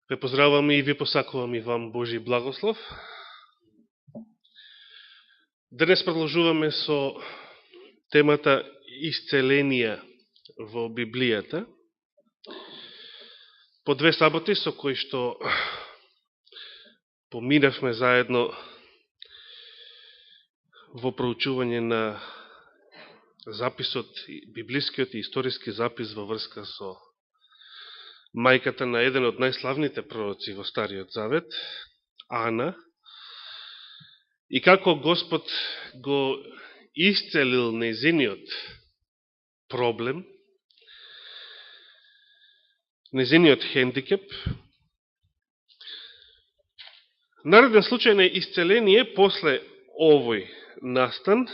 Ве поздравувам и ви посакувам и вам Божи благослов. Денес продолжуваме со темата исцеленија во Библијата. По две саботи со кои што поминавме заедно во проучување на записот, библискиот и историски запис во врска со мајката на еден од најславните пророци во Стариот Завет, Ана, и како Господ го исцелил нејзиниот проблем, нејзиниот хендикеп. Нареден случај на исцеление после овој настан,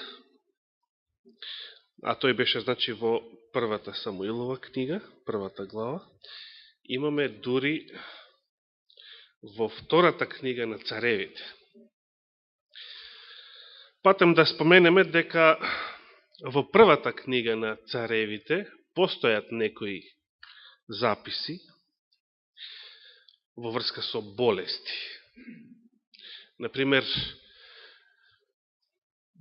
а тој беше значи во првата Самуилова книга, првата глава, имаме дури во втората книга на Царевите. Патем да споменеме дека во првата книга на Царевите постојат некои записи во врска со болести. Например,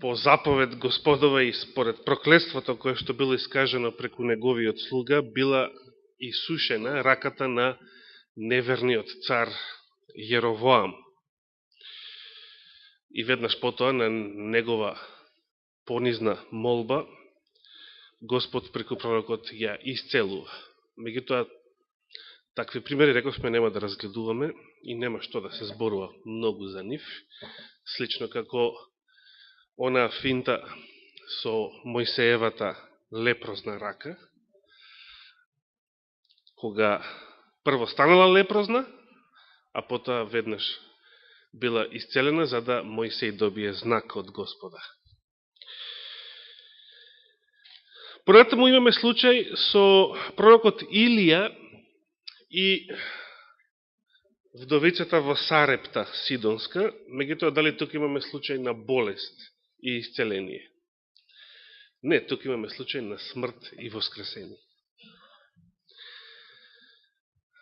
по заповед Господова и според проклетството кое што било искажено преку неговиот слуга, била исушена раката на неверниот цар Јеровоам. И веднаш потоа на негова понизна молба, Господ преку пророкот ја исцелува. Меѓутоа, такви примери, рековме, нема да разгледуваме и нема што да се зборува многу за нив. Слично како она финта со Мојсеевата лепрозна рака, кога прво станала лепрозна, а потоа веднаш била исцелена, за да Мојсей добие знак од Господа. Понатаму имаме случај со пророкот Илија и вдовицата во Сарепта Сидонска, меѓутоа дали тук имаме случај на болест и исцеление? Не, тук имаме случај на смрт и воскресение.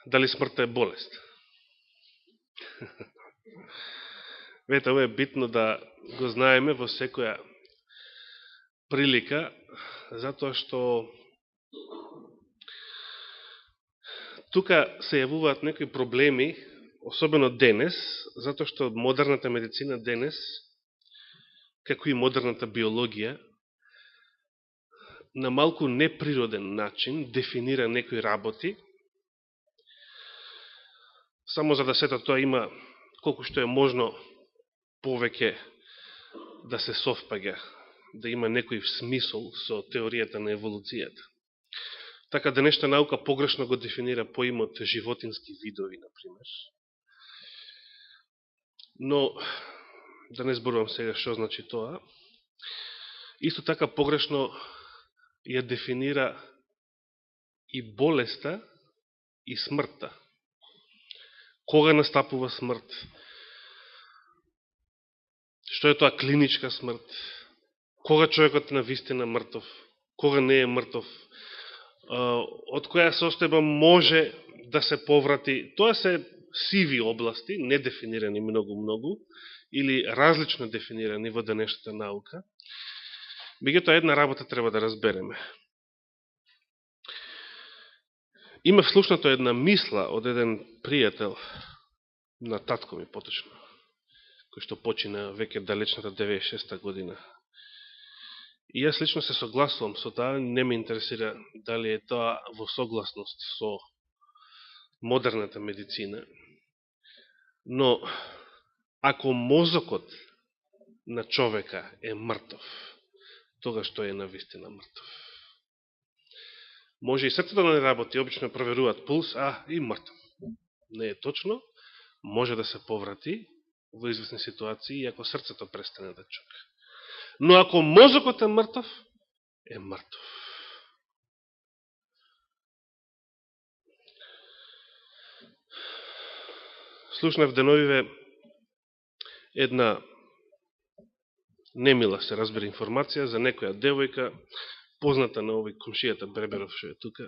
Дали смртта е болест? Вете, ова е битно да го знаеме во секоја прилика, затоа што тука се јавуваат некои проблеми, особено денес, затоа што модерната медицина денес, како и модерната биологија, на малку неприроден начин дефинира некои работи, само за да сето тоа има колку што е можно повеќе да се совпаѓа, да има некој смисол со теоријата на еволуцијата. Така денешна наука погрешно го дефинира поимот животински видови, например. Но, да не зборувам сега што значи тоа, исто така погрешно ја дефинира и болеста и смртта. Кога настапува смрт? Што е тоа клиничка смрт? Кога човекот навистина мртов? Кога не е мртов? Од која состојба може да се поврати? Тоа се сиви области, не дефинирани многу, или различно дефинирани во денешната наука. Меѓутоа, една работа треба да разбереме. Има вслушнато една мисла од еден пријател на татко ми, поточно, кој што почина веќе далечната 96-та година. И јас лично се согласувам со тоа, не ме интересира дали е тоа во согласност со модерната медицина, но ако мозокот на човека е мртов, тогаш тој е навистина мртов. Може и срцето да не работи, обично проверуваат пулс, и мртов. Не е точно, може да се поврати во известни ситуации, и ако срцето престане да чука. Но ако мозокот е мртов, е мртов. Слушнав деновиве една немила, се разбира, информација за некоја девојка, позната на овој комшијата Бреберов, што е тука,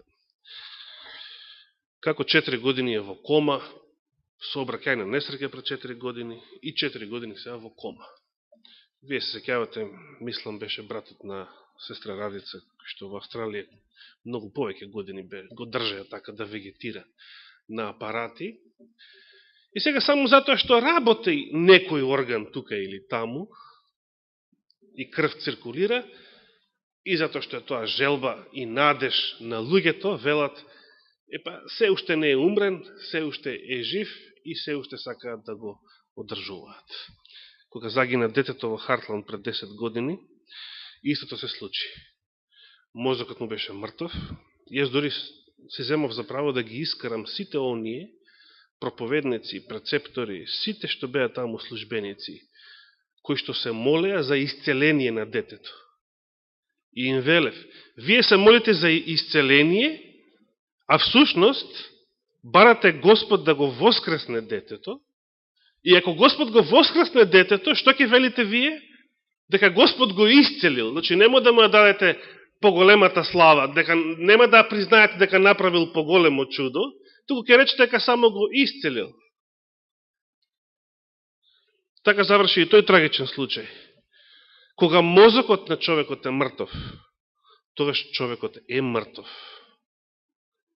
како 4 години е во кома, сообраќајна несреќа пред 4 години и 4 години сега во кома. Вие се сеќавате, мислам беше братот на сестра Радица, што во Австралија многу повеќе години го држаја така да вегетира на апарати. И сега само затоа што работи некој орган тука или таму и крв циркулира, и затоа што е тоа желба и надеж на луѓето, велат, се уште не е умрен, се уште е жив и се уште сакаат да го одржуваат. Кога загина детето во Хартланд пред 10 години, истото се случи. Мозокот му беше мртов. Јас дори се земав за право да ги искарам сите оние проповедници, прецептори, сите што беа таму службеници, кои што се молеа за исцеление на детето. И им велев, вие се молите за исцеление, а всушност барате Господ да го воскресне детето, и ако Господ го воскресне детето, што ќе велите вие? Дека Господ го исцелил. Значи, нема да му дадете поголемата слава, дека нема да признаете дека направил поголемо чудо, туку ќе речете дека само го исцелил. Така заврши и тој трагичен случај. Кога мозокот на човекот е мртов, тогаш човекот е мртов.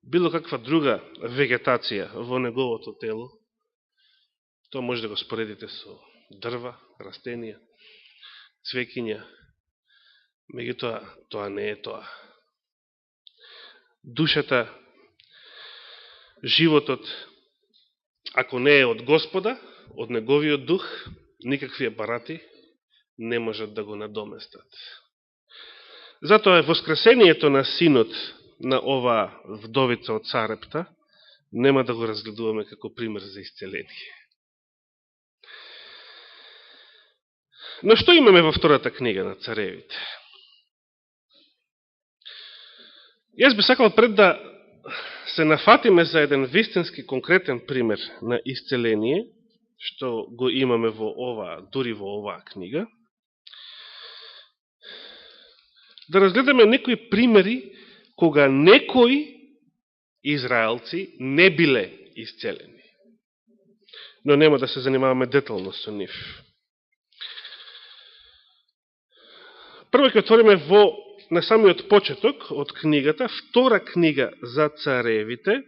Било каква друга вегетација во неговото тело, тоа може да го споредите со дрва, растенија, цвекиња, меѓутоа тоа не е тоа. Душата, животот, ако не е од Господа, од неговиот дух, никакви апарати не можат да го надоместат. Затоа воскресението на синот на оваа вдовица од Сарепта нема да го разгледуваме како пример за исцеление. Но што имаме во втората книга на Царевите? Јас би сакал пред да се нафатиме за еден вистински конкретен пример на исцеление, што го имаме дури во оваа книга, да разгледаме некои примери кога некои израелци не биле исцелени. Но нема да се занимаваме детално со нив. Прво ќе отвориме на самиот почеток од книгата, втора книга за царевите.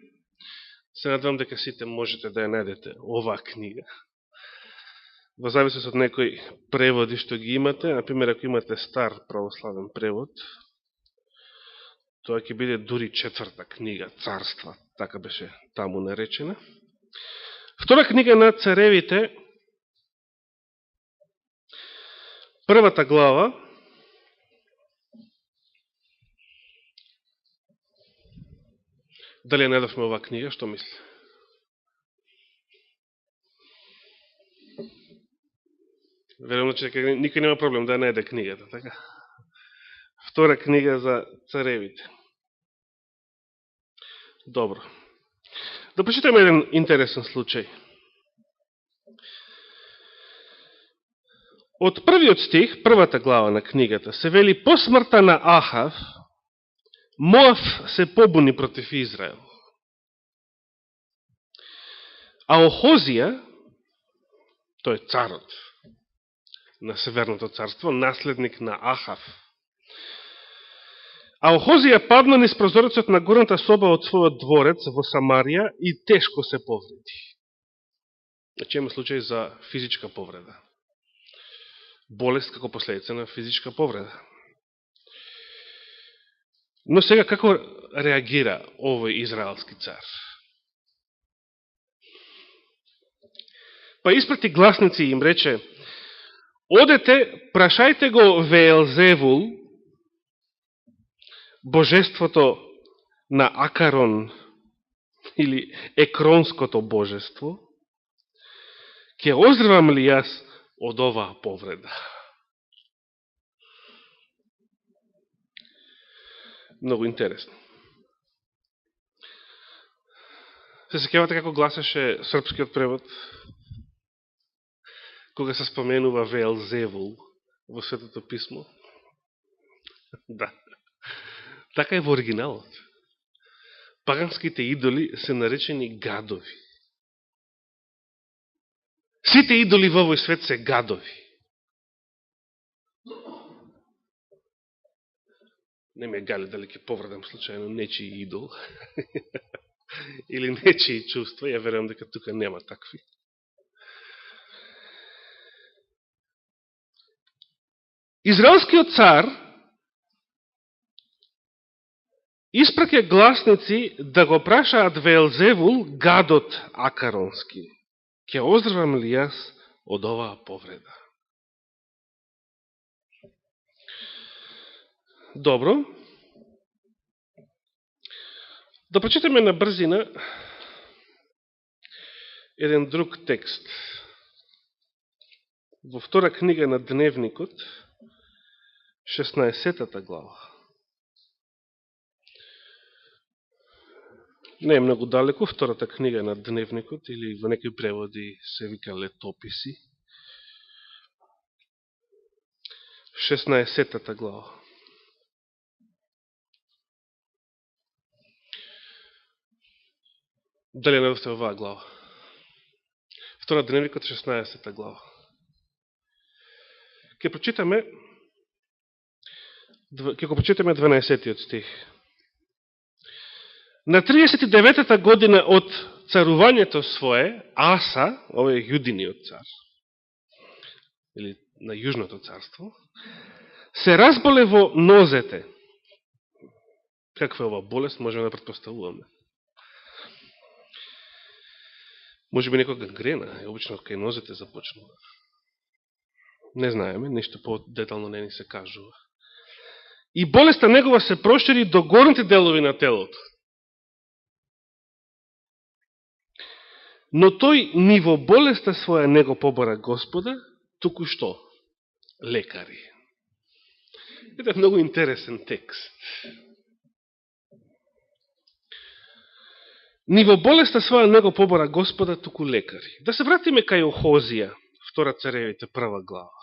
Се надвам дека сите можете да ја најдете оваа книга. Во зависност од некои преводи што ги имате, например, ако имате стар православен превод, тоа ќе биде дури четврта книга, Царства, така беше таму наречена. Втора книга на царевите, првата глава, дали ја најдовме оваа книга, што мисли? Верувам, че никој нема проблем да најде книгата, така? Втора книга за царевите. Добро. Да прочитаме еден интересен случај. Од првиот стих, првата глава на книгата, се вели: по смртта на Ахав, Моав се побуни против Израел. А Охозија, тој царот на Северното царство, наследник на Ахав, а Охозија падна низ прозорецот на горната соба од својот дворец во Самарија и тешко се повреди. Значи има случај за физичка повреда. Болест како последица на физичка повреда. Но сега како реагира овој израелски цар? Па испрати гласници и им рече: одете, прашајте го Веелзевул, божеството на Акарон, или екронското божество, ќе оздравам ли јас од оваа повреда? Многу интересно. Се сеќавате како гласеше српскиот превод, кога се споменува Веелзевул во Светото писмо? Да. Така е во оригиналот. Паганските идоли се наречени гадови. Сите идоли во овој свет се гадови. Не ме гали дали ќе повредам случајно нечи идол или нечи чувства, ја верувам дека тука нема такви. Израелскиот цар испраќа гласници да го прашаат Велзевул, гадот акаронски. Ќе оздравам ли јас од оваа повреда? Добро. Да прочитаме на брзина еден друг текст. Во втора книга на Дневникот, 16-та глава. Не е многу далеко, втората книга на Дневникот, или во некои преводи се вика Летописи. 16-та глава. Дали не достава оваа глава? Втора Дневникот, 16-та глава. Ке прочитаме 12-тиот стих. На 39-та година од царувањето свое, Аса, овој јудиниот цар, или на Јужното царство, се разболе во нозете. Каква е ова болест, можеме да претпоставуваме. Може би некој гангрена, обично кај нозете започнува. Не знаеме, ништо по-детално не ни се кажува. И болеста негова се прошири до горните делови на телото. Но тој ни во болеста своја не го побора Господа, туку што? Лекари. Ете многу интересен текст. Ни во болеста своја не го побора Господа, туку лекари. Да се вратиме кај Охозија, втора царевите, прва глава.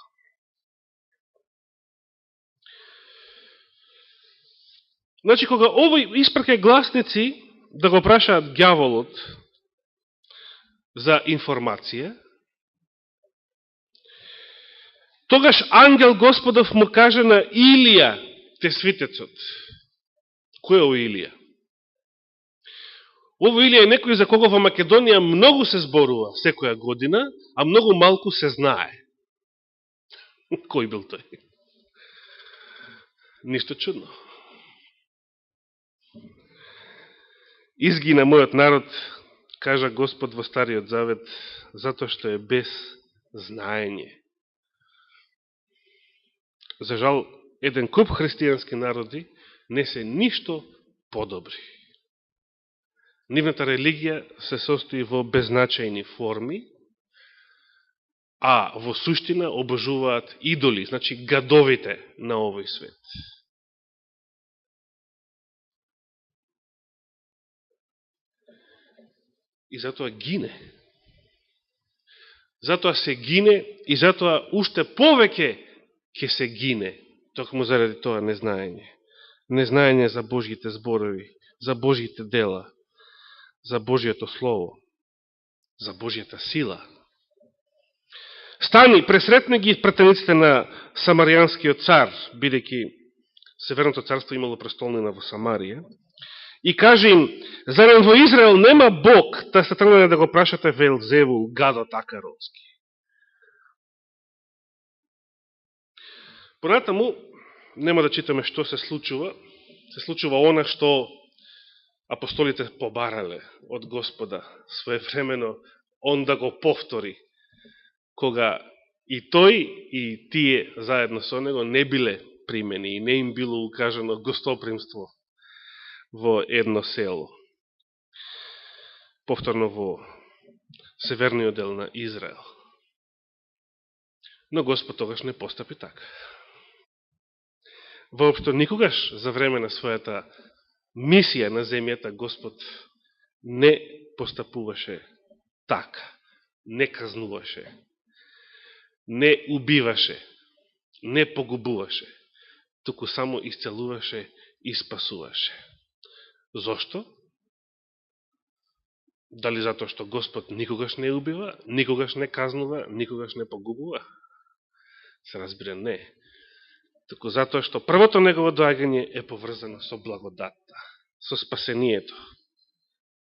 Значи, кога овој испраќа гласници да го прашаат ѓаволот за информација, тогаш ангел Господов му каже на Илија, тесвитецот. Кој е овој Илија? Овој Илија е некој за кого во Македонија многу се зборува секоја година, а многу малку се знае. Кој бил тој? Ништо чудно. Изгина мојот народ, кажа Господ во Стариот Завет, затоа што е без знаење. За жал, еден куп христијански народи не се ништо подобри. Нивната религија се состои во беззначајни форми, а во суштина обожуваат идоли, значи гадовите на овој свет. И затоа гине. Затоа се гине и затоа уште повеќе ќе се гине, токму заради тоа незнаење. Незнаење за Божјите зборови, за Божјите дела, за Божјето Слово, за Божјата сила. Стани, пресретне ги пратениците на Самаријанскиот цар, бидејќи Северното царство имало престолнина во Самарија, и каже им, зарем во Израел нема Бог, та сте тргнали да го прашате Велзевул, гадот акаронски. Понатаму, нема да читаме што се случува. Се случува она што апостолите побарале од Господа своевремено, он да го повтори, кога и тој и тие заедно со него не биле примени и не им било укажано гостопримство во едно село. Повторно во северниот дел на Израел. Но Господ тогаш не постапи така. Воопшто никогаш за време на својата мисија на земјата Господ не постапуваше така, не казнуваше, не убиваше, не погубуваше, туку само исцелуваше и спасуваше. Зошто? Дали затоа што Господ никогаш не убива, никогаш не казнува, никогаш не погубува? Се разбира, не. Току затоа што првото негово доагање е поврзано со благодатта, со спасението.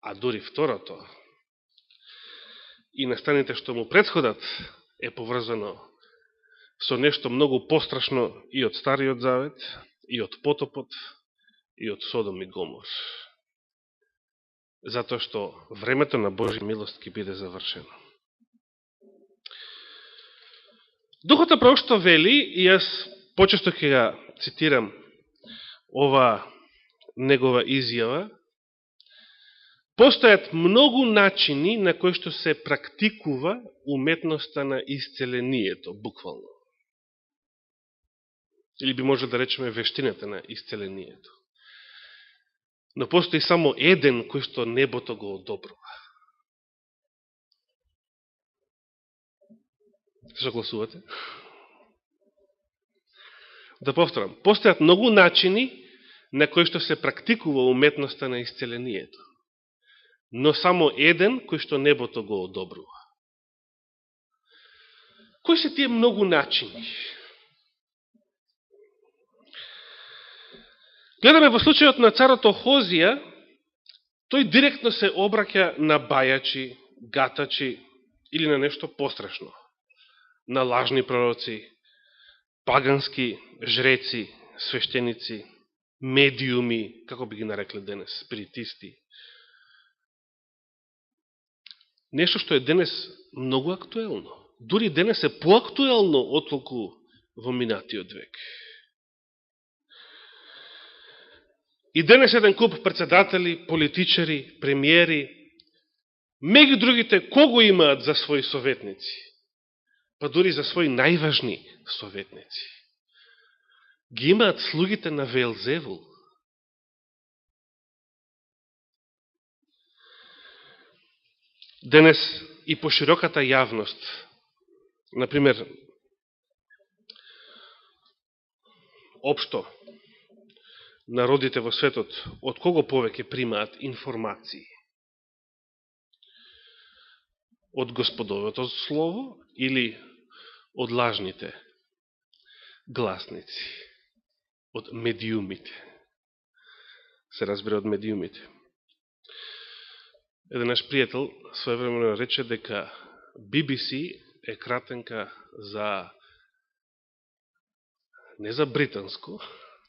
А дури второто и настаните што му предходат е поврзано со нешто многу пострашно и од Стариот Завет, и од потопот, и од Содом и Гомор. Затоа што времето на Божја милост ќе биде завршено. Духот на пророштво вели, и јас почесто ќе ја цитирам ова негова изјава, постојат многу начини на кои што се практикува уметноста на исцелението, буквално. Или би може да речеме вештината на исцелението. Но постои само еден кој што небото го одобрува. Согласувате? Да повторам. Постојат многу начини на кои што се практикува уметноста на исцелението. Но само еден кој што небото го одобрува. Кои се тие многу начини? Гледаме во случајот на царот Охозија, тој директно се обраќа на бајачи, гатачи или на нешто пострашно. На лажни пророци, пагански жреци, свештеници, медиуми, како би ги нарекле денес, спиритисти. Нешто што е денес многу актуелно. Дури денес е поактуелно отколку во минатиот век. И денес еден куп председатели, политичари, премиери, меѓу другите, кого имаат за своји советници? Па дури за своји најважни советници. Ги имаат слугите на Велзевул. Денес и по широката јавност, например, општо, народите во светот, од кого повеќе примаат информации? Од Господовото слово или од лажните гласници? Од медиумите? Се разбира, од медиумите. Еден наш пријател своевремено рече дека BBC е кратенка за не за британско,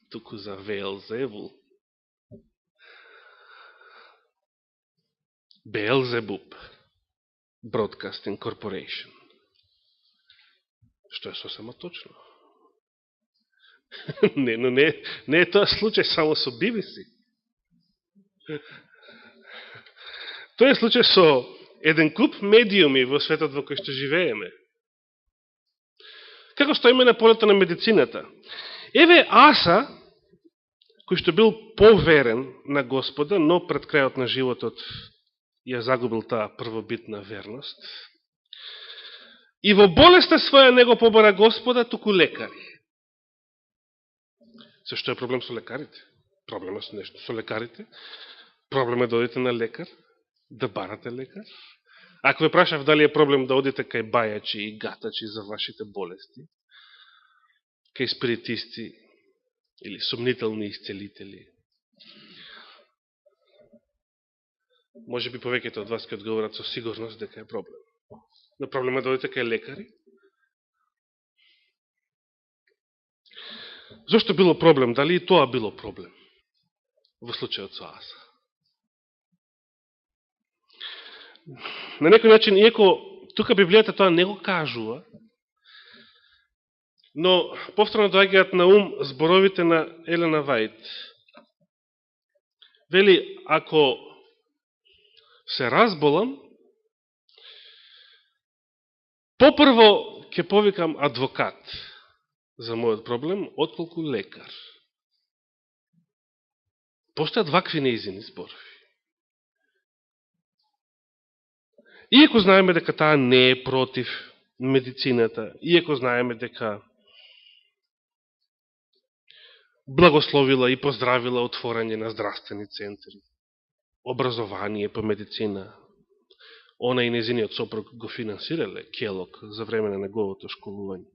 туку за Велзевул. Beelzebub Broadcasting Corporation. Што е сосема точно. Но не е тоа случај само со BBC. Тоа е случај со еден куп медиуми во светот во кој што живееме. Како стоиме на полето на медицината? Еве Аса, кој што бил поверен на Господа, но пред крајот на животот ја загубил таа првобитна верност. И во болеста своја него побара Господа, туку лекари. Зашто е проблем со лекарите? Проблема со нешто со лекарите? Проблем е да одите на лекар? Да барате лекар? Ако ве прашав дали е проблем да одите кај бајачи и гатачи за вашите болести, кај спиритисти или сумнителни исцелители, може би повеќето од вас ќе одговорат со сигурност дека е проблем. Но проблем е да одите кај лекари? Зошто било проблем? Дали и тоа било проблем во случајот со Аса? На некој начин, иако тука Библијата тоа не го кажува, но повторно доаѓаат на ум зборовите на Елена Вајд. Вели, ако се разболам, попрво ќе повикам адвокат за мојот проблем, отколку лекар. Постојат вакви неизини зборови. Иако знаеме дека таа не е против медицината, иако знаеме дека благословила и поздравила отворање на здравствени центри, образование по медицина, Она и незиниот сопруг го финансирале Келок за време на неговото школување.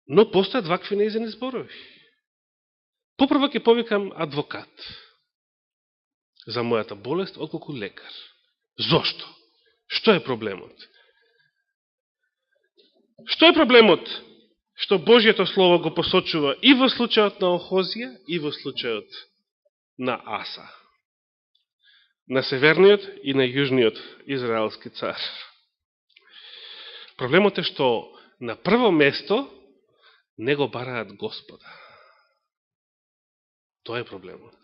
Но постојат вакви незини зборови. Попрво ќе повикам адвокат за мојата болест, отколку лекар. Зошто? Што е проблемот? Што е проблемот што Божието Слово го посочува и во случајот на Охозија, и во случајот на Аса? На северниот и на јужниот израелски цар. Проблемот е што на прво место не го бараат Господа. Тоа е проблемот.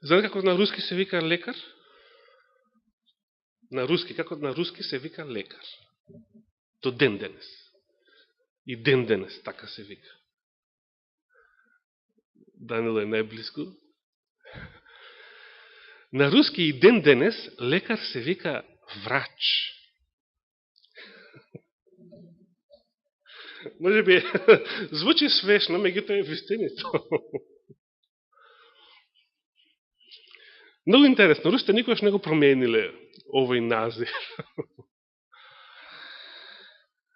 Знаете како на руски се вика лекар? На руски, како на руски се вика лекар. До ден денес. И ден денес така се вика. Данило е најблиску. На руски и ден денес лекар се вика врач. Може би звучи свешно, меѓутоа е вистинито. Много интересно, русите никогаш не го промениле овој назив.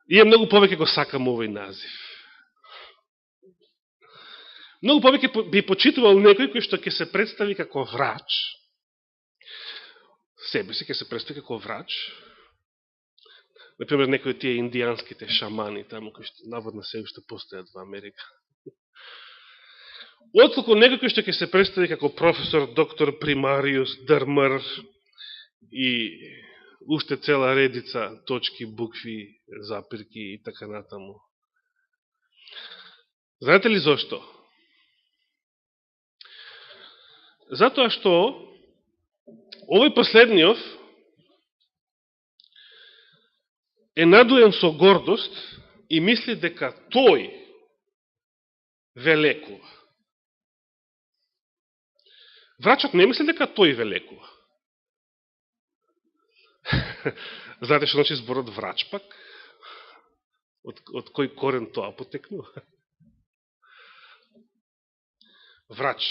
И е многу повеќе го сакам овој назив. Многу повеќе би почитувал некој кој што ќе се представи како врач. Себе си ќе се представи како врач. Например, некои тие индијанските шамани, таму кои што наводно се уште постојат во Америка. Отколку некој кој што ќе се представи како професор, доктор, примариус, дрмар и уште цела редица точки, букви, запирки и така натаму. Знаете ли зошто? Затоа што овој последниот е надуен со гордост и мисли дека тој ве лекува. Врачот не мисли дека тој ве лекува. Знаете што значи зборот врач пак? Од кој корен тоа потекнува? Врач,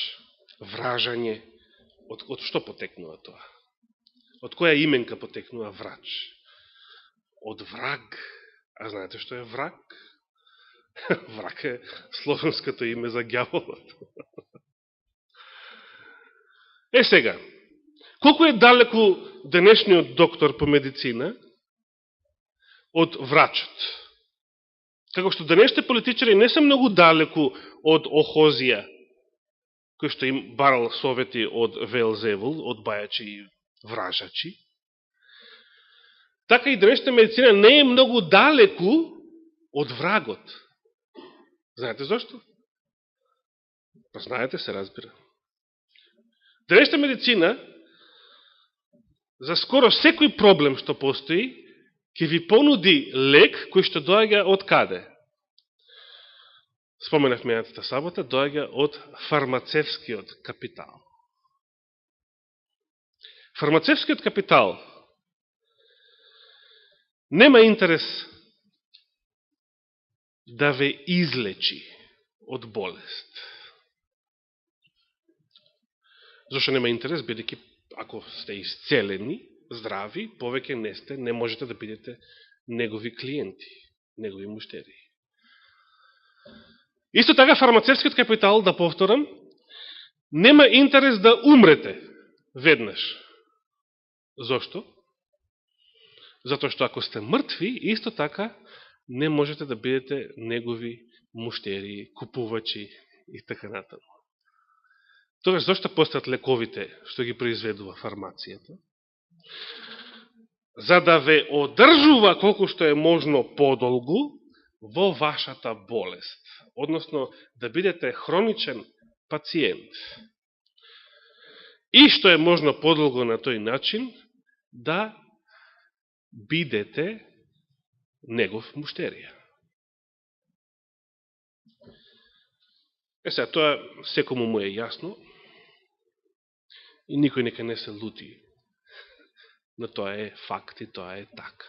вражање, од што потекнува тоа? Од која именка потекнува врач? Од враг. А знаете што е враг? Враг е словенското име за ѓаволот. Е сега, колку е далеку денешниот доктор по медицина од врачот? Како што денешните политичари не се многу далеку од Охозија, кој што им барал совети од Велзевул, од бајачи и вражачи, така и денешната медицина не е многу далеку од врагот. Знаете зашто? Па знаете, се разбира. Денешната медицина за скоро секој проблем што постои ќе ви понуди лек кој што доаѓа од каде? Споменав мејатата сабота, доаѓа од фармацевскиот капитал. Фармацевскиот капитал нема интерес да ве излечи од болест. Зошто нема интерес, бидејќи ако сте исцелени, здрави, повеќе не сте, не можете да бидете негови клиенти, негови муштери. Исто така фармацевскиот капитал, да повторам, нема интерес да умрете веднаш. Зошто? Затоа што ако сте мртви, исто така не можете да бидете негови муштери, купувачи и така натаму. Тогаш зашто постојат лековите што ги произведува фармацијата? За да ве одржува колку што е можно подолгу во вашата болест, односно да бидете хроничен пациент. И што е можно подолго на тој начин да бидете негов муштерија. Сега, тоа секому му е јасно и никој нека не се лути, но тоа е факт и тоа е така.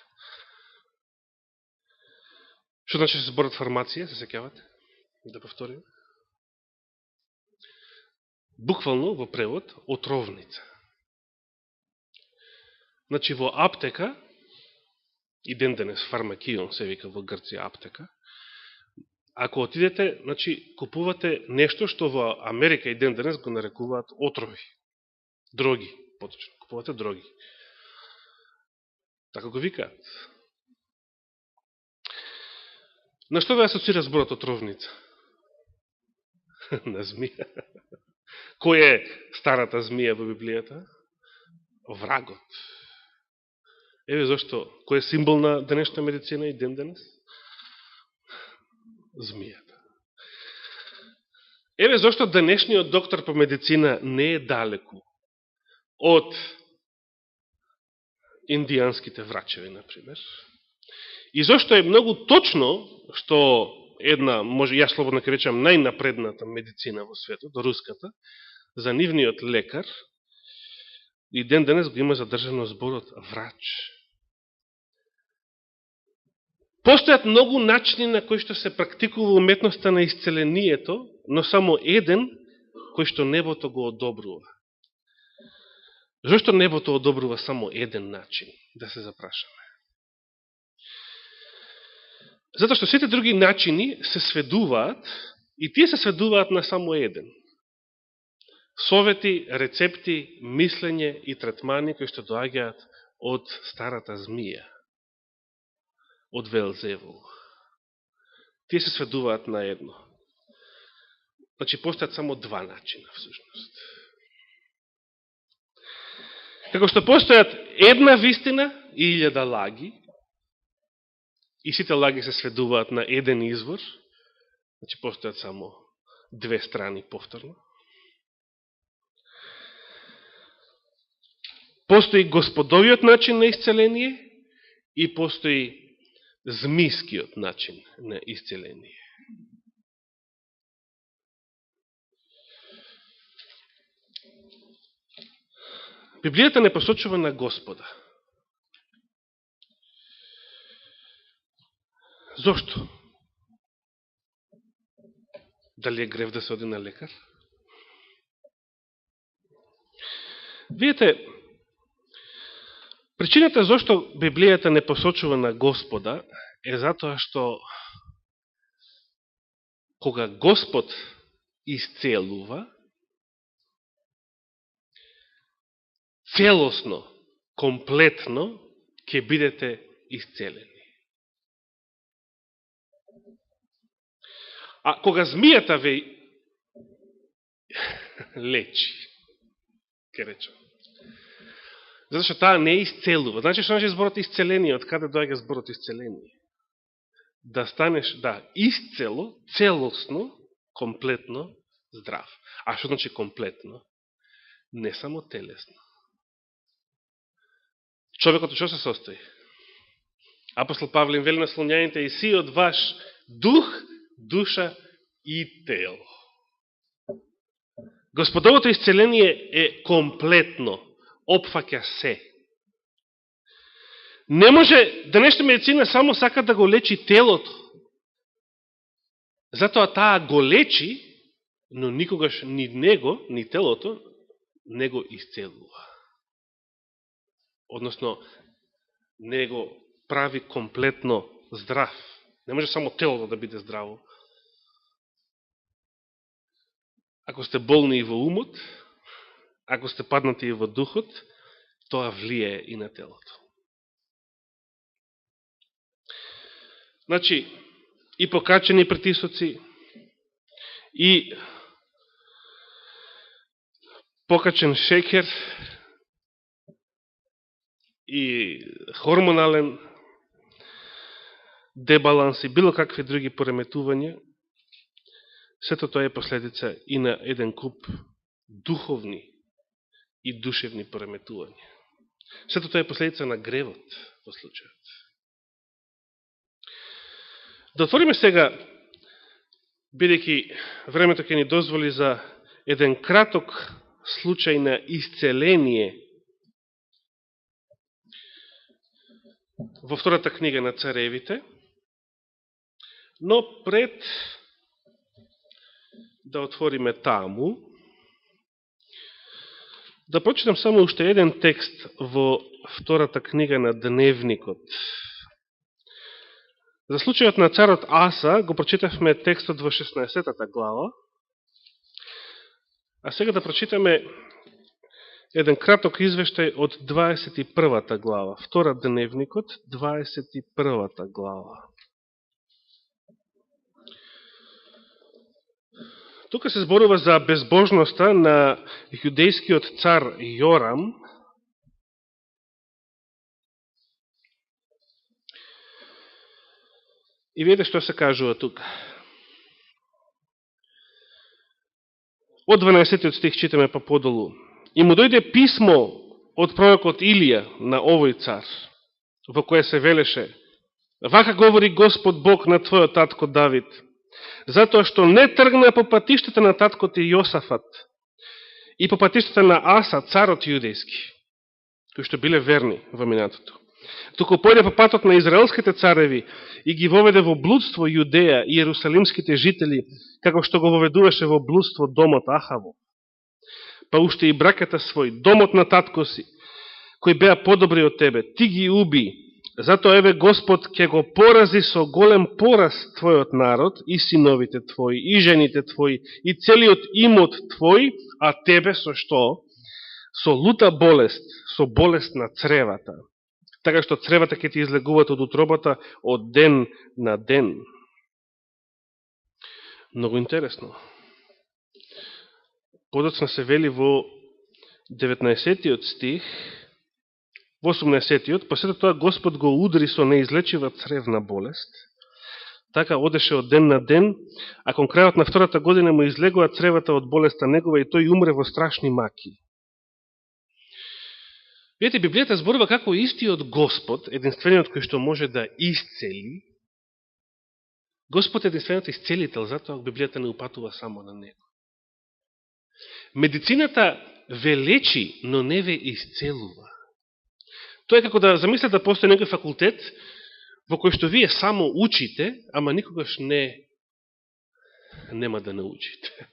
Што значи се зборот фармација, се сеќавате? Да повторим. буквално во превод отровница. Значи во аптека, и ден денес фармакион се вика во Грција аптека, ако отидете, значи купувате нешто што во Америка и ден денес го нарекуваат отрови. Дроги, поточно. Купувате дроги. Така го викаат. На што ве асоцира зборот отровница? На змија. Кој е старата змија во Библијата? Врагот. Еве зашто, кој е символ на денешна медицина и ден денес? Змијата. Еве зашто денешниот доктор по медицина не е далеку од индијанските врачеви, например. И зашто е многу точно што една, може ја слободно ке речам, најнапредната медицина во светот, руската, за нивниот лекар, и ден денес го има задржано зборот врач. Постојат многу начини на кои што се практикува уметноста на исцелението, но само еден кој што небото го одобрува. Зошто небото одобрува само еден начин, да се запрашаме? Затоа што сите други начини се сведуваат, и тие се сведуваат на само еден. Совети, рецепти, мислење и третмани кои што доаѓаат од старата змија, од Велзевул. Тие се сведуваат на едно. Значи, постојат само два начина, всушност. Како што постојат една вистина и 1000 лаги, и сите лаги се сведуваат на еден извор, значи постојат само две страни повторно. Постои господовиот начин на исцеление и постои змискиот начин на исцеление. Библијата не посочува на Господа. Зошто? Дали е грев да се оди на лекар? Видите, причината зашто Библијата не посочува на Господа е затоа што кога Господ исцелува, целосно, комплетно ќе бидете исцелени. А кога змијата ве лечи, ке речем, затоа што таа не исцелува. Значи што значи зборот исцеление? Од каде доаѓа зборот исцеление? Да станеш, исцело, целосно, комплетно здрав. А што значи комплетно? Не само телесно. Човекот од што се состои? Апостол Павле им вели на Солуњаните: и си од ваш дух, душа и тело. Господовото исцеление е комплетно, опфаќа се. Не може денешна медицина само сака да го лечи телото. Затоа таа го лечи, но никогаш ни него, ни телото, не го исцелува. Односно, не го прави комплетно здрав. Не може само телото да биде здраво. Ако сте болни и во умот, ако сте паднати и во духот, тоа влие и на телото. Значи, и покачени притисоци, и покачен шекер, и хормонален дебаланс и било какви други пореметувања, сето тоа е последица и на еден куп духовни и душевни пореметувања. Сето тоа е последица на гревот во случајот. Да отвориме сега, бидејќи времето ќе ни дозволи, за еден краток случај на исцеление во втората книга на Царевите, но пред да отвориме таму, Да прочитам само уште еден текст во втората книга на Дневникот. За случајот на царот Аса го прочитавме текстот во 16-та глава, а сега да прочитаме еден краток извештај од 21-та глава. Втора Дневникот, 21-та глава. Тука се зборува за безбожноста на јудејскиот цар Јорам, и видите што се кажува тука. Од 12 стих читаме па подолу. И му дојде писмо од пророкот Илија на овој цар, во кое се велеше: вака говори Господ Бог на твојот татко Давид, затоа што не тргна по патиштата на таткот и Јосафат и по патиштата на Аса, царот јудејски, кои што биле верни во минатото, туку појде по патот на израелските цареви и ги воведе во блудство Јудеја и јерусалимските жители, како што го воведуваше во блудство домот Ахаво. Па уште и браката свој, домот на татко си, кои беа подобри од тебе, ти ги уби. Затоа еве Господ ќе го порази со голем пораз твојот народ и синовите твои, и жените твои, и целиот имот твој, а тебе со што? Со лута болест, со болест на цревата. Така што цревата ќе ти излегуваат од утробата од ден на ден. Многу интересно. Подоцна се вели во 19 стих, во 18, посето тоа Господ го удари со неизлечива цревна болест, така одеше од ден на ден, а кон крајот на втората година му излегува цревата од болеста негова и тој умре во страшни маки. Видите, Библијата зборува како истиот Господ, единствениот кој што може да исцели, Господ е единствениот исцелител, затоа Библијата не упатува само на него. Медицината ве лечи, но не ве исцелува. Тоа е како да замислите да постои некој факултет во кој што вие само учите, ама никогаш нема да научите.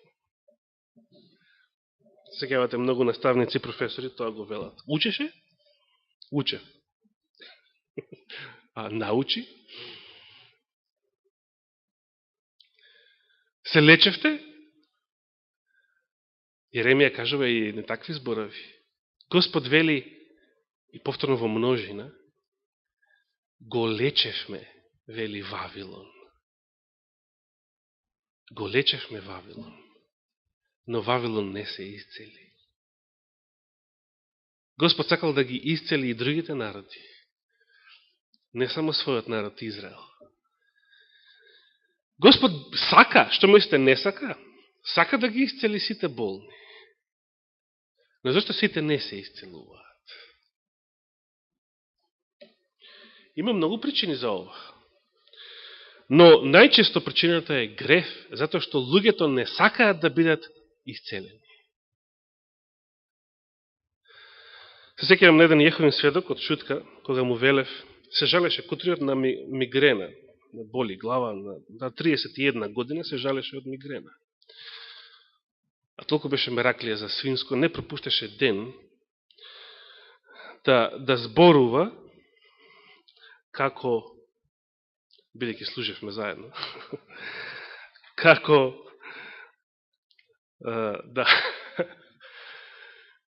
Сегавате многу наставници, професори, тоа го велат. Учеше? Уче. А научи? Се лечевте? Јеремија кажува и не такви зборови. Господ вели, и повторно во множина, го лечевме, вели Вавилон. Го лечевме Вавилон. Но Вавилон не се исцели. Господ сакал да ги исцели и другите народи. Не само својот народ Израел. Господ сака, што мислите, не сака? Сака да ги исцели сите болни. Но зашто сите не се исцелуваат? Има многу причини за ова. Но најчесто причината е греф, затоа што луѓето не сакаат да бидат исцелени. Се сеќавам на еден Јеховин сведок од Шутка, кога му велев, се жалеше кутриот на мигрена, на боли глава, на 31 година се жалеше од мигрена. А толку беше мераклија за свинско, не пропуштеше ден да зборува како, бидејќи служевме заедно, како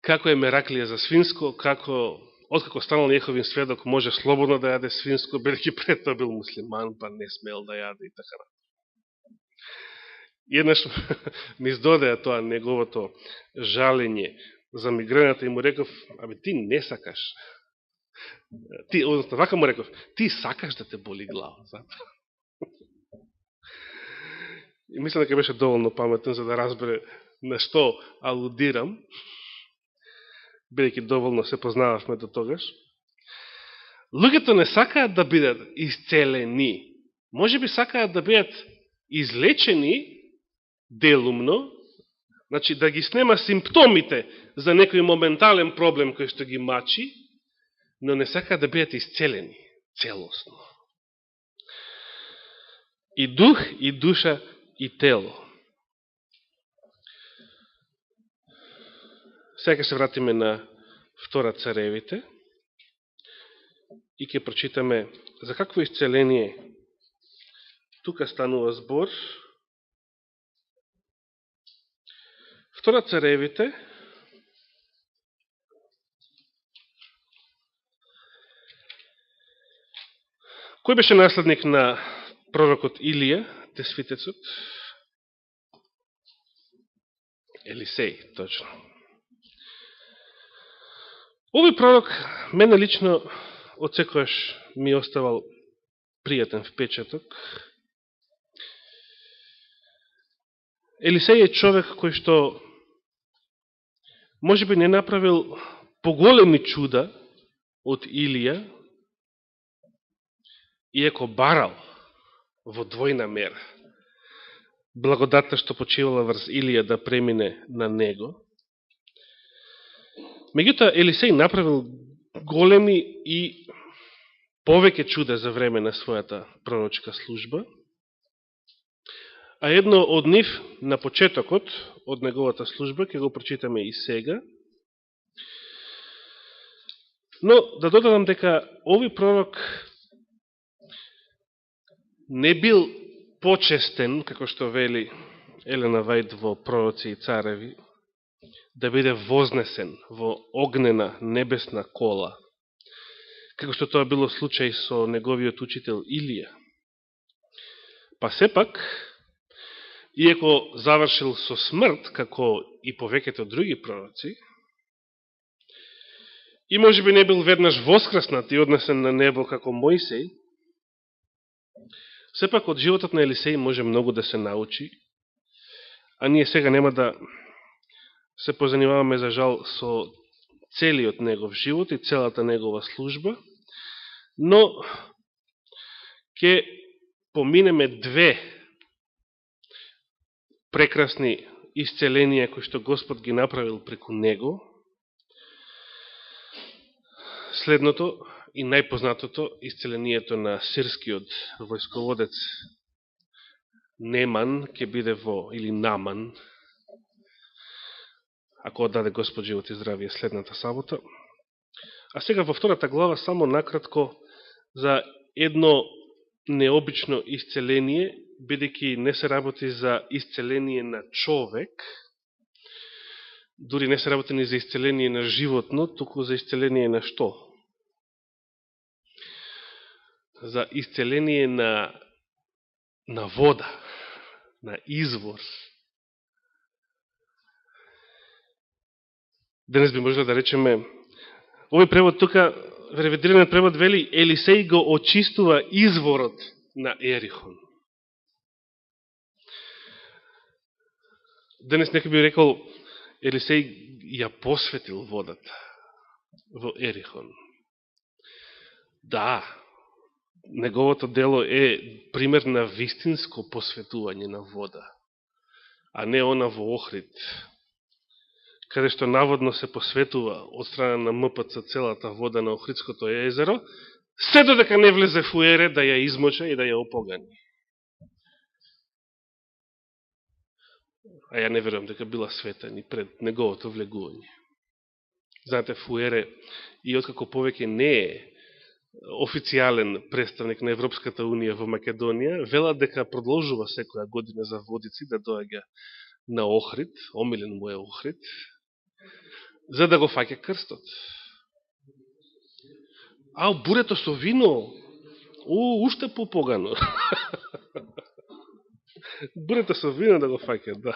како е мераклија за свинско, како откако станал Јеховин сведок може слободно да јаде свинско, бидејќи пред тоа бил муслиман, па не смел да јаде и така. Еднаш ми издодеа тоа неговото жалење за мигрената и му реков, абе ти не сакаш. Односно, вака му реков, ти сакаш да те боли глава. И мислам дека беше доволно паметен за да разбере на што алудирам, бидејќи доволно се познававме до тогаш. Луѓето не сакаат да бидат исцелени. Може би сакаат да бидат излечени делумно, значи да ги снема симптомите за некој моментален проблем кој што ги мачи, но не сакаат да бидат исцелени целосно. И дух, и душа, и тело. Сега се вратиме на Втора Царевите и ќе прочитаме за какво исцеление тука станува збор. Втора Царевите, кој беше наследник на пророкот Илија, Тесвитецот? Елисеј, точно. Овој пророк, мене лично, отсекојаш ми оставал пријатен впечаток. Елисеј е човек кој што можеби не направил поголеми чуда од Илија, иако барал во двојна мера благодатта што почивала врз Илија да премине на него. Меѓутоа, Елисеј направил големи и повеќе чуда за време на својата пророчка служба, а едно од нив на почетокот од неговата служба ќе го прочитаме и сега. Но да додадам дека овој пророк не бил почестен, како што вели Елена Вајд во Пророци и цареви, да биде вознесен во огнена небесна кола, како што тоа било случај со неговиот учител Илија. Па сепак, иако завршил со смрт, како и повеќето други пророци, и можеби не бил веднаш воскреснат и однесен на небо како Мојсей, сепак од животот на Елисеј може многу да се научи, а ние сега нема да се позанимаваме за жал со целиот негов живот и целата негова служба, но ќе поминеме две прекрасни исцеленија кои што Господ ги направил преку него. Следното и најпознатото исцелението на сирскиот војсководец Неман ќе биде во, или Наман, ако отдаде Господ живот и здравие следната сабота. А сега во втората глава само накратко за едно необично исцеление, бидејќи не се работи за исцеление на човек, дури не се работи ни за исцеление на животно, туку за исцеление на што? За исцеление на вода, на извор. Денес би можело да речеме, овој превод тука, ревидираниот превод вели, Елисеј го очистува изворот на Ерихон. Денес некој би рекол, Елисеј ја посветил водата во Ерихон. Да, неговото дело е пример на вистинско посветување на вода, а не она во Охрид, каде што наводно се посветува од страна на МПЦ целата вода на Охридското езеро, се додека не влезе фуере да ја измоча и да ја опогани. А ја не верувам дека била света ни пред неговото влегување. Знаете, фуере, и откако повеќе не е официјален представник на Европската Унија во Македонија, велат дека продолжува секоја година за водици да доаѓа на Охрид, омилен му е Охрид, за да го фаќа крстот. А бурето со вино, уште попогано. Бурето со вино да го фаќа, да.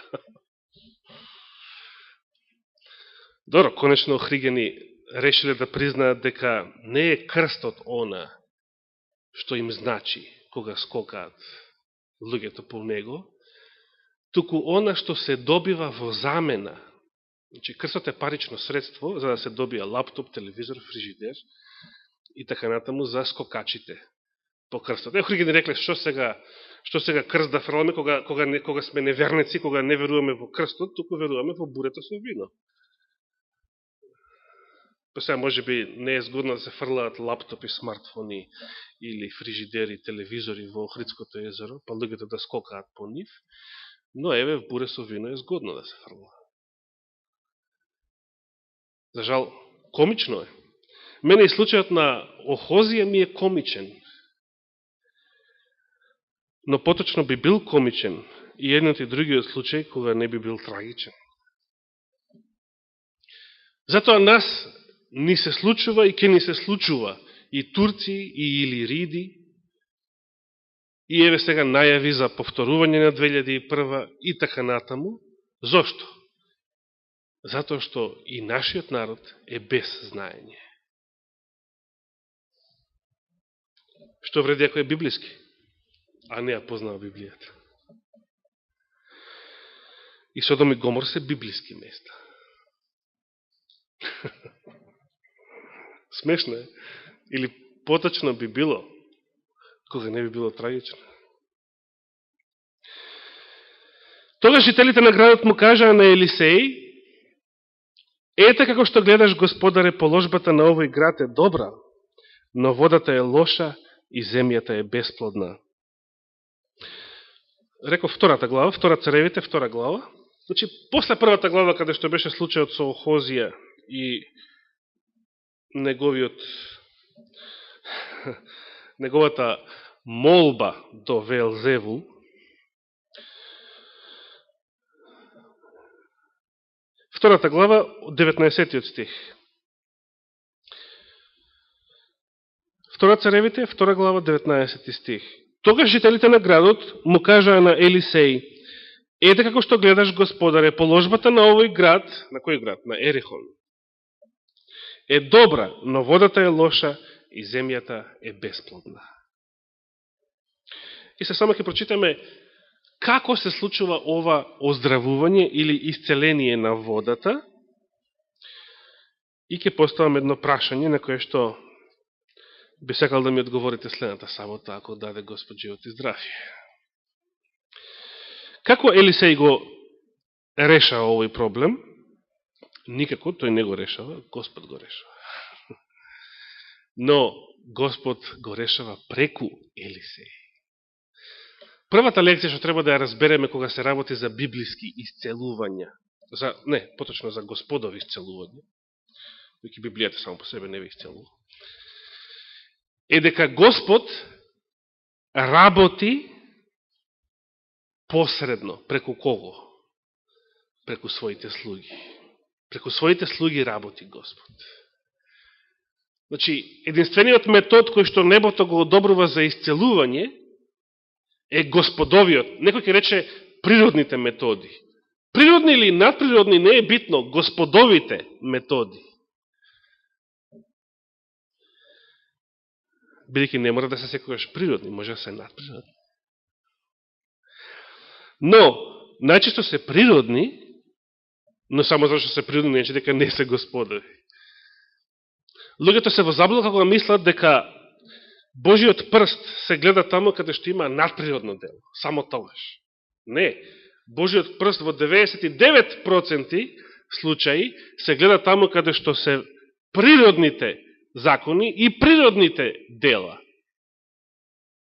Добро, конечно Охригени решиле да признаат дека не е крстот она што им значи кога скокаат луѓето по него, туку она што се добива во замена. Значи, крстот е парично средство за да се добија лаптоп, телевизор, фрижидер и така натаму за скокачите по крстот. Охригени рекле, што сега крст да фрламе кога сме неверници, кога не веруваме во крстот, туку веруваме во бурето со вино. Па сега може би не е згодно да се фрлаат лаптопи, смартфони или фрижидери, телевизори во Охридското езеро, па луѓето да скокаат по нив, но еве в буре со вино е згодно да се фрла. За жал, комично е. Мене и случајот на Охозија ми е комичен. Но поточно би бил комичен и едниот и другиот случај кога не би бил трагичен. Затоа нас ни се случува и ќе ни се случува и турци, и илириди, и еве сега најави за повторување на 2001 и така натаму. Зошто? Затоа што и нашиот народ е без знаење. Што вреди ако е библиски, а не ја познава Библијата. И Содом и Гомор се библиски места. Смешно е. Или поточно би било, кога не би било трагично. Тогаш жителите на градот му кажаа на Елисеј: ете како што гледаш, господаре, положбата на овој град е добра, но водата е лоша и земјата е бесплодна. Реков втората глава, втора Царевите, втора глава. Значи, после првата глава, каде што беше случајот со Охозија и неговата молба до Велзевул, втората глава, 19 стих. Втора Царевите, втора глава, 19 стих. Тогаш жителите на градот му кажаа на Елисеј: ете како што гледаш, господаре, положбата на овој град, на кој град? На Ерихон, е добра, но водата е лоша и земјата е бесплодна. И се само ќе прочитаме како се случува ова оздравување или исцеление на водата и ќе поставам едно прашање на кое што би сакал да ми одговорите следната сабота, ако даде Господ живот и здравие. Како Елисеј го решава овој проблем? Никако, тој не го решава, Господ го решава. Но Господ го решава преку Елисеј. Првата лекција што треба да ја разбереме кога се работи за библиски исцелувања, поточно за Господови исцелувања, веќе Библијата само по себе не ви исцелува, е дека Господ работи посредно. Преку кого? Преку своите слуги. Преку своите слуги работи Господ. Значи, единствениот метод кој што небото го одобрува за исцелување е Господовиот. Некој ќе рече природните методи. Природни или надприродни не е битно, Господовите методи. Бидејќи не мора да се секогаш природни, може да се надприродни. Но, најчесто се природни, но само зашто се природни, не дека не се Господови. Луѓето се во заблуда кога мислат дека Божиот прст се гледа таму каде што има надприродно дело. Само тогаш. Не. Божиот прст во 99% случаи се гледа таму каде што се природните закони и природните дела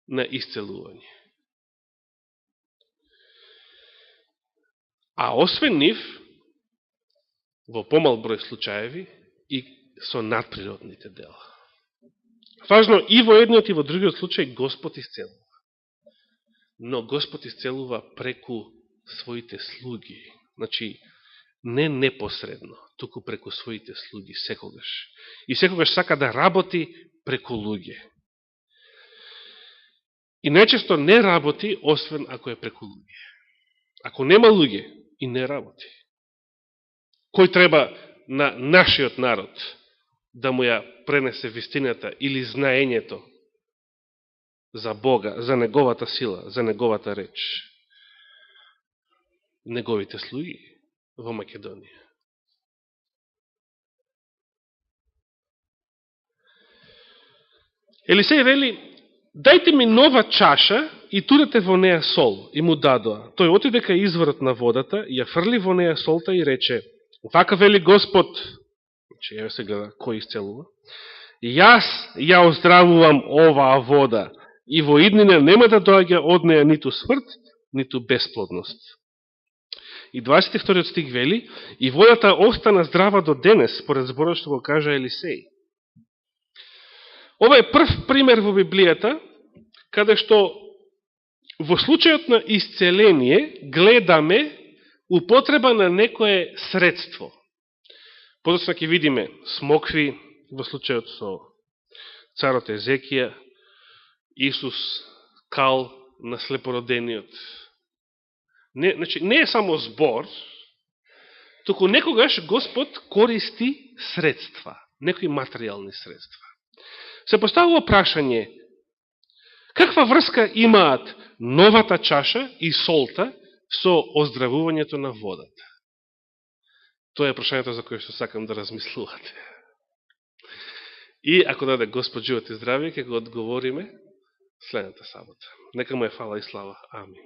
на исцелување. А освен нив, во помал број случаеви, и со надприродните дела. Важно, и во едниот и во другиот случај Господ исцелува. Но Господ исцелува преку своите слуги. Значи, не непосредно, туку преку своите слуги, секогаш. И секогаш сака да работи преку луѓе. И најчесто не работи, освен ако е преку луѓе. Ако нема луѓе, и не работи. Кој треба на нашиот народ да му ја пренесе вистината или знаењето за Бога, за неговата сила, за неговата реч? Неговите слуги во Македонија. Елисеј вели: дајте ми нова чаша и турете во неја сол. И му дадоа. Тој отиде кај изворот на водата, ја фрли во неја солта и рече: вака вели Господ, че ја се гледа кој исцелува, јас ја оздравувам оваа вода и во иднина нема да доаѓа од неја ниту смрт, ниту бесплодност. И 22 стих вели: и водата остана здрава до денес, според зборот што го кажа Елисеј. Ова е прв пример во Библијата, каде што во случајот на исцеление гледаме употреба на некое средство. Подоцна ќе видиме смокви во случајот со царот Езекија, Исус кал на слепородениот. Не е само збор, туку некогаш Господ користи средства, некои материјални средства. Се поставува прашање: каква врска имаат новата чаша и солта со оздравувањето на водата? Тоа е прашањето за кое што сакам да размислувате. И ако даде Господ живот и здравие, ќе го одговориме следната сабота. Нека му е фала и слава. Амин.